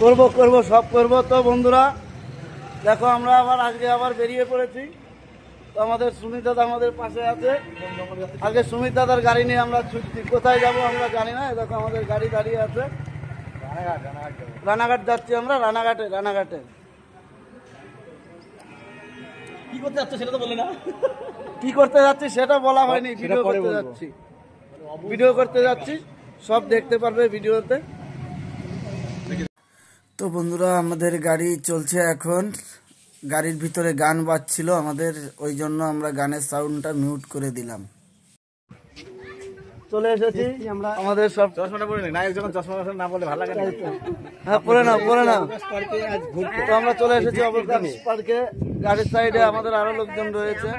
করব সব করব। তো বন্ধুরা দেখো আমরা আজকে আবার বেরিয়ে পড়েছি। তো আমাদের সুমিত দাদা আমাদের পাশে আছে। আগে সুমিত দাদার গাড়ি নিয়ে আমরা ছুটছি, কোথায় যাব আমরা জানি না। দেখো আমাদের গাড়ি দাঁড়িয়ে আছে, রানাঘাট যাচ্ছি আমরা। রানাঘাটে কি করতে যাচ্ছে সেটা তো বলে না। কি করতে যাচ্ছি সেটা বলা হয়নি, ভিডিও করতে যাচ্ছি, সব দেখতে পারবে ভিডিওতে। তো বন্ধুরা আমাদের গাড়ি চলছে এখন, গাড়ির ভিতরে গান বাজছিল আমাদের, ওই জন্য আমরা গানের সাউন্ডটা মিউট করে দিলাম। চলে এসেছি আমরা, আমাদের সব চশমাটা পরে নেই, নায়ক যখন চশমা না বলে ভালো লাগে। হ্যাঁ পরে নাও। তো আমরা চলে এসেছি অবকাশ পার্কে, গাড়ির সাইডে আমাদের আরো লোকজন রয়েছে।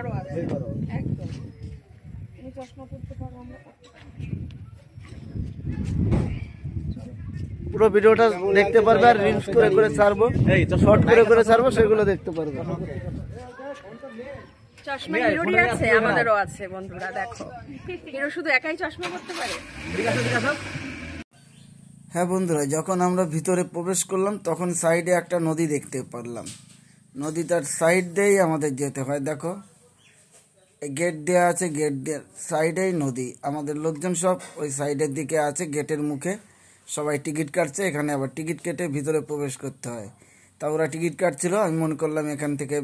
পুরো ভিডিওটা দেখতে পারবে, আর রিলস করে ছাড়বো, শর্ট করে ছাড়বো, সেগুলো দেখতে পারবে। চশমা হিরোরই আছে, আমাদেরও আছে বন্ধুরা। দেখো হিরো শুধু একাই চশমা করতে পারে। হ্যাঁ বন্ধুরা, যখন আমরা ভিতরে প্রবেশ করলাম তখন সাইডে একটা নদী দেখতে পারলাম। নদীটার সাইড দিয়েই আমাদের যেতে হয়। দেখো গেট দেওয়া আছে, গেট দেওয়ার সাইডেই নদী। আমাদের লোকজন সব ওই সাইডের দিকে আছে, গেটের মুখে সবাই টিকিট কাটছে। এখানে আবার টিকিট কেটে ভিতরে প্রবেশ করতে হয়। তা ওরা টিকিট কাটছিল, আমি মনে করলাম এখান থেকে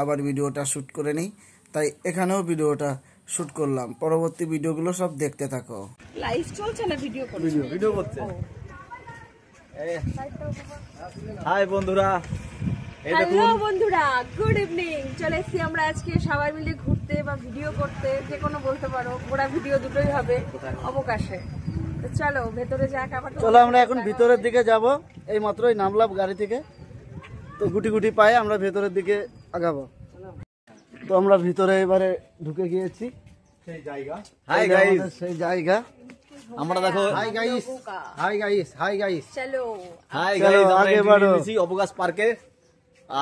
আবার ভিডিওটা শ্যুট করে নিই, তাই এখানেও ভিডিওটা শ্যুট করলাম। পরবর্তী ভিডিওগুলো সব দেখতে থাকো। লাইভ চলছে না ভিডিও করছে। হাই বন্ধুরা, হ্যালো বন্ধুরা, গুড ইভিনিং। চলে এসেছি আমরা আজকে সবাই মিলে ঘুরতে বা ভিডিও করতে, যে কোনো বলতে পারো, ঘোরা ভিডিও দুটোই হবে অবকাশে। তো চলো ভেতরে যাক। আবার চলো আমরা এখন ভিতরের দিকে যাব, এই মাত্রই নামলাম গাড়ি থেকে। তো গুটি পায়ে আমরা ভেতরের দিকে আগাবো। তো আমরা ভিতরে এবারে ঢুকে গিয়েছি, সেই জায়গা। সেই জায়গা আমরা দেখো, চলো আগে বাড়ো। অবকাশ পার্কে।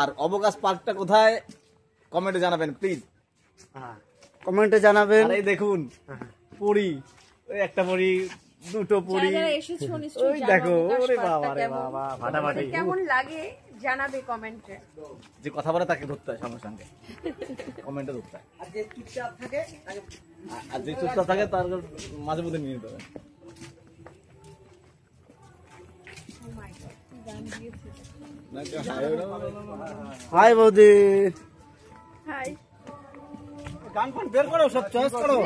আর অবকাশ পার্কটা কোথায় কমেন্টে জানাবেন প্লিজ, কমেন্টে জানাবেন। এই দেখুন পরি, ওই একটা পরি, দুটো পরি, ওই দেখো, ওরে বাবা রে বাবা, ফাটাফাটি। কেমন লাগে জানাবে কমেন্টে। যে কথা বলে তাকে ধরতে হয় সঙ্গে সঙ্গে, কমেন্টে ধরতে হয়। আর যে চুপচাপ থাকে তার মাঝে মধ্যে নিয়ে নিতে হবে। হাই বৌদি, হাই। গান ফান বের করো, সব চয়েস করো।